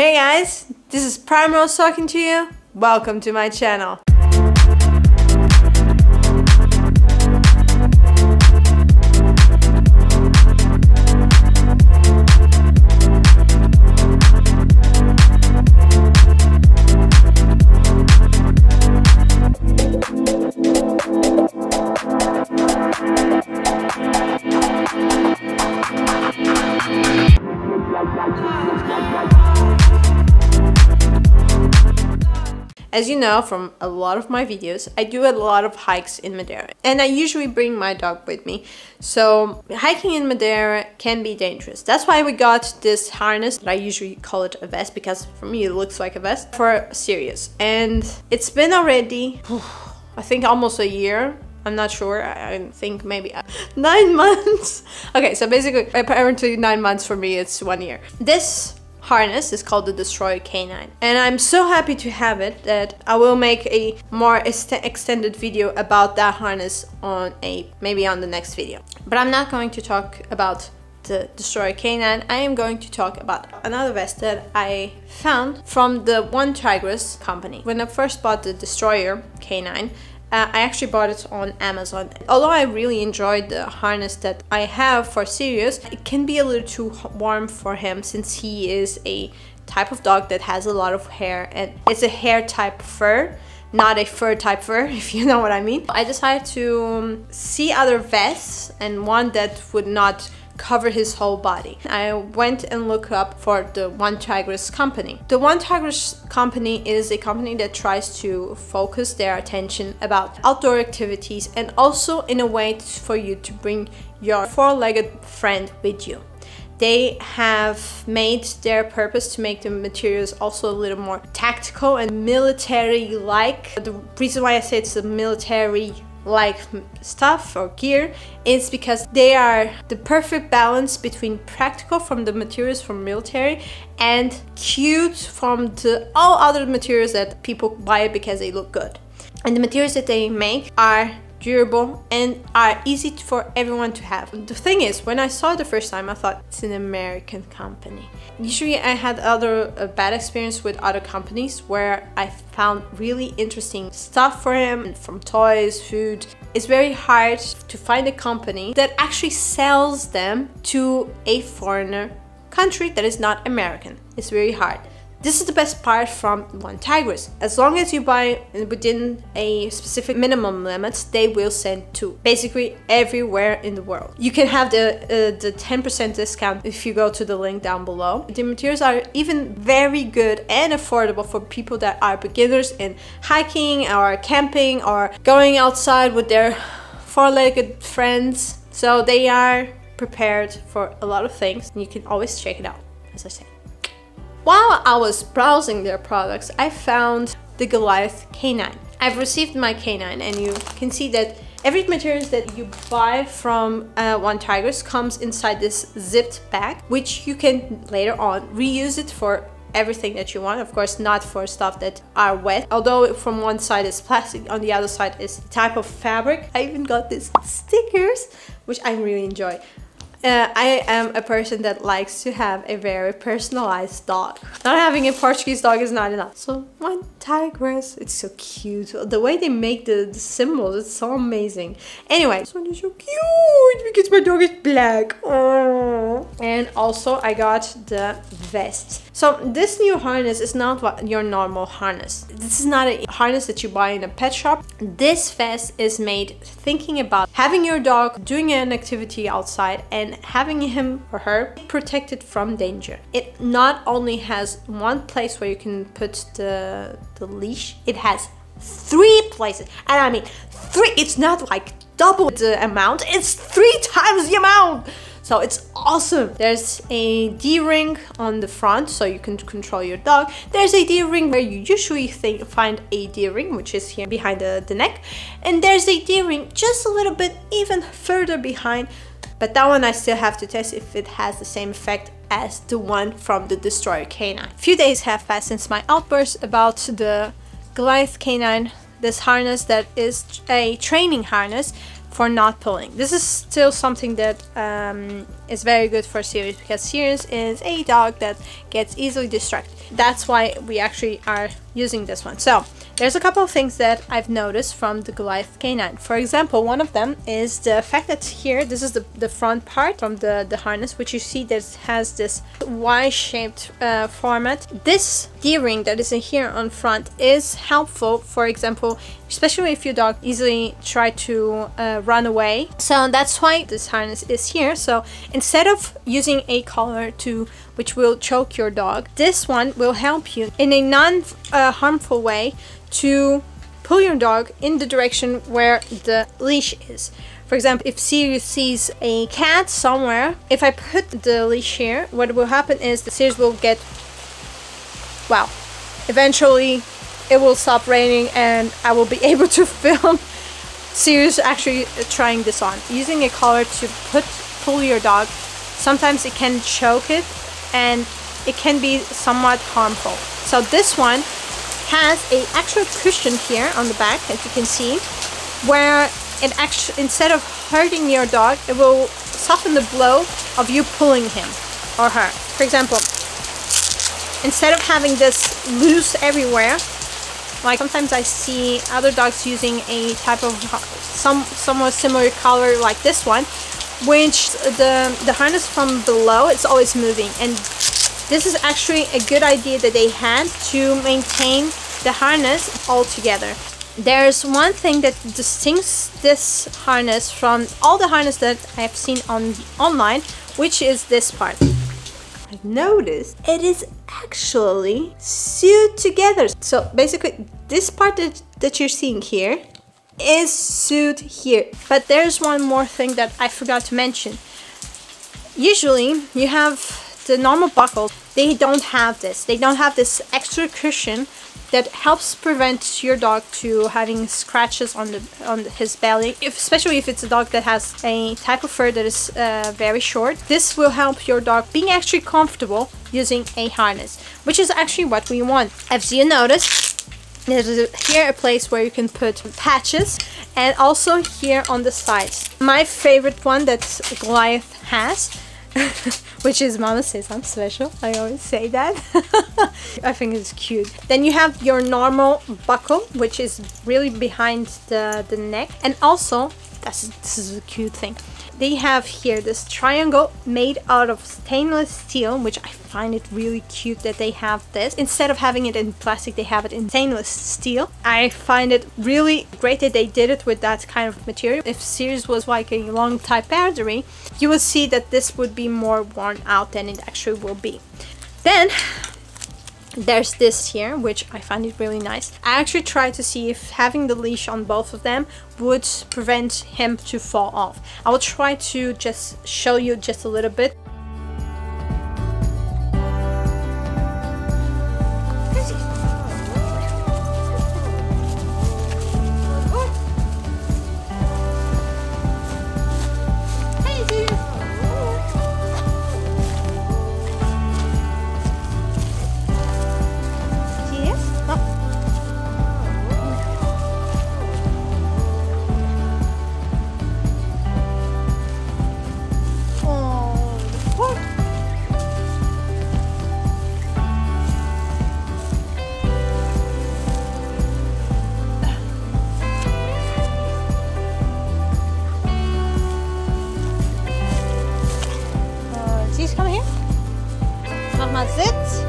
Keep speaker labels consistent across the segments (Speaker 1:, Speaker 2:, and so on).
Speaker 1: Hey guys, this is PrimeRose talking to you. Welcome to my channel. As you know from a lot of my videos, I do a lot of hikes in Madeira and I usually bring my dog with me. So hiking in Madeira can be dangerous. That's why we got this harness. I usually call it a vest because for me it looks like a vest for Sirius. And it's been already, I think almost a year. I'm not sure, I think maybe 9 months. Okay, so basically apparently 9 months for me, it's 1 year. This harness is called the Destroyer K9 and I'm so happy to have it that I will make a more extended video about that harness on maybe on the next video. But I'm not going to talk about the Destroyer K9. I am going to talk about another vest that I found from the OneTigris company. When I first bought the Destroyer K9, I actually bought it on Amazon. Although I really enjoyed the harness that I have for Sirius, it can be a little too warm for him since he is a type of dog that has a lot of hair and it's a hair type fur, not a fur type fur, if you know what I mean. I decided to see other vests and one that would not cover his whole body. I went and looked up for the OneTigris company. The OneTigris company is a company that tries to focus their attention about outdoor activities and also in a way for you to bring your four-legged friend with you. They have made their purpose to make the materials also a little more tactical and military-like. The reason why I say it's a military-like stuff or gear is because they are the perfect balance between practical from the materials from military and cute from all other materials that people buy because they look good. And the materials that they make are durable and are easy for everyone to have. The thing is, when I saw it the first time, I thought it's an American company. Usually I had bad experience with other companies where I found really interesting stuff for him, from toys, food. It's very hard to find a company that actually sells them to a foreigner country that is not American. It's very hard. This is the best part from OneTigris. As long as you buy within a specific minimum limits, they will send to basically everywhere in the world. You can have the 10% discount if you go to the link down below. The materials are even very good and affordable for people that are beginners in hiking or camping or going outside with their four-legged friends. So they are prepared for a lot of things. You can always check it out, as I say. While I was browsing their products, I found the Goliath K9. I've received my K9 and you can see that every material that you buy from OneTigris comes inside this zipped bag, which you can later on reuse it for everything that you want. Of course, not for stuff that are wet, although from one side is plastic, on the other side is a type of fabric. I even got these stickers, which I really enjoy. I am a person that likes to have a very personalized dog. Not having a Portuguese dog is not enough. So OneTigris, it's so cute. The way they make the symbols, it's so amazing. Anyway, this one is so cute because my dog is black. Oh. And also I got the vest. So this new harness is not your normal harness. This is not a harness that you buy in a pet shop. This vest is made thinking about having your dog doing an activity outside and having him or her protected from danger. It not only has one place where you can put the leash, it has 3 places. And I mean 3, it's not like double the amount, it's 3 times the amount. So it's awesome. There's a D-ring on the front so you can control your dog. There's a D-ring where you usually find a D-ring, which is here behind the neck. And there's a D-ring just a little bit even further behind. But that one I still have to test if it has the same effect as the one from the Destroyer K9. A few days have passed since my outburst about the Goliath K9, this harness that is a training harness for not pulling. This is still something that is very good for Sirius, because Sirius is a dog that gets easily distracted. That's why we actually are using this one. So there's a couple of things that I've noticed from the Goliath K9. For example, one of them is the fact that here, this is the front part from the harness, which you see that has this Y-shaped format. This D-ring that is in here on front is helpful, for example, especially if your dog easily try to run away. So that's why this harness is here. So instead of using a collar which will choke your dog, this one will help you in a non-harmful way to pull your dog in the direction where the leash is. For example, if Sirius sees a cat somewhere, if I put the leash here, what will happen is the Sirius will get, wow, eventually it will stop raining and I will be able to film Sirius actually trying this on. Using a collar to pull your dog, sometimes it can choke it and it can be somewhat harmful. So this one has a actual cushion here on the back, as you can see, where it actually, instead of hurting your dog, it will soften the blow of you pulling him or her. For example, instead of having this loose everywhere, like sometimes I see other dogs using a type of somewhat similar collar like this one, which the harness from below is always moving, and this is actually a good idea that they had to maintain the harness all together. There's one thing that distincts this harness from all the harness that I've seen online, which is this part. I've noticed it is actually sewed together. So basically this part that you're seeing here is sewed here. But there's one more thing that I forgot to mention. Usually you have the normal buckles, they don't have this. They don't have this extra cushion that helps prevent your dog to having scratches on his belly, especially if it's a dog that has a type of fur that is very short. This will help your dog being actually comfortable using a harness, which is actually what we want. As you notice, there's here a place where you can put patches, and also here on the sides. My favorite one that Goliath has which is Mama says I'm special. I always say that. I think it's cute. Then you have your normal buckle, which is really behind the neck, and also this is a cute thing. They have here this triangle made out of stainless steel, which I find it really cute that they have this. Instead of having it in plastic, they have it in stainless steel. I find it really great that they did it with that kind of material. If Sirius was like a long type battery, you will see that this would be more worn out than it actually will be. Then there's this here, which I find it really nice. I actually tried to see if having the leash on both of them would prevent him to fall off. I will try to just show you just a little bit. Come here. Mach mal Sitz.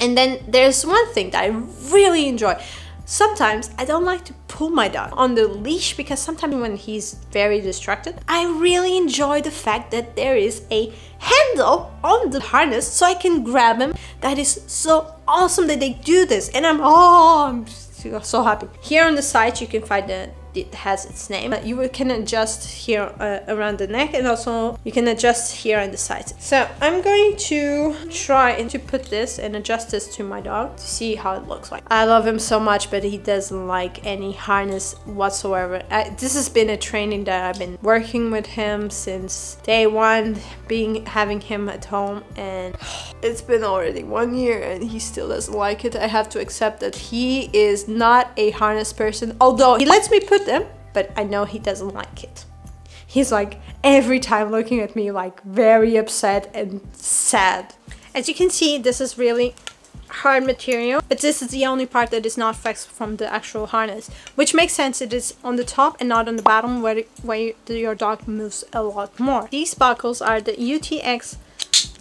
Speaker 1: And then there's one thing that I really enjoy. Sometimes I don't like to pull my dog on the leash because sometimes when he's very distracted, I really enjoy the fact that there is a handle on the harness so I can grab him. That is so awesome that they do this, and I'm so happy. Here on the side you can find it has its name. You can adjust here around the neck, and also you can adjust here on the sides. So I'm going to try to put this and adjust this to my dog to see how it looks like. I love him so much, but he doesn't like any harness whatsoever. This has been a training that I've been working with him since day one, having him at home, and it's been already 1 year and he still doesn't like it. I have to accept that he is not a harness person, although he lets me put them, but I know he doesn't like it. He's like every time looking at me like very upset and sad. As you can see, this is really hard material, but this is the only part that is not flexible from the actual harness, which makes sense. It is on the top and not on the bottom where your dog moves a lot more. These buckles are the UTX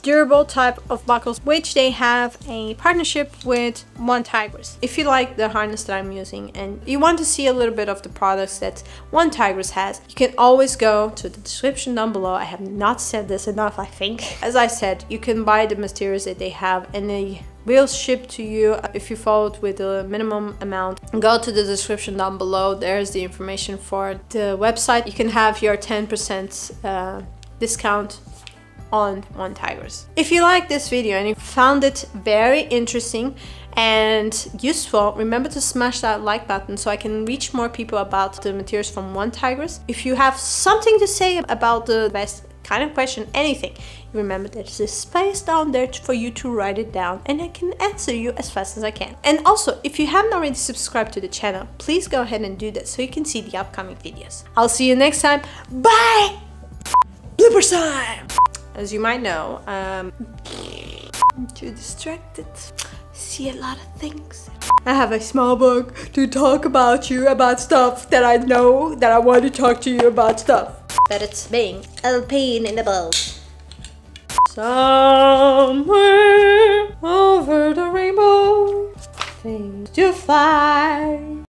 Speaker 1: durable type of buckles, which they have a partnership with OneTigris. If you like the harness that I'm using and you want to see a little bit of the products that OneTigris has, you can always go to the description down below. I have not said this enough, I think. As I said, you can buy the materials that they have and they will ship to you if you follow it with a minimum amount. Go to the description down below. There's the information for the website. You can have your 10% discount on OneTigris. If you like this video and you found it very interesting and useful, remember to smash that like button so I can reach more people about the materials from OneTigris. If you have something to say about the best kind of question, anything, remember there's a space down there for you to write it down and I can answer you as fast as I can. And also, if you haven't already subscribed to the channel, please go ahead and do that so you can see the upcoming videos. I'll see you next time. Bye! Blooper time! As you might know, I'm too distracted. See a lot of things. I have a small book to talk about stuff that I know that I want to talk to you about stuff. But it's being a pain in the butt. Somewhere over the rainbow, things to fly.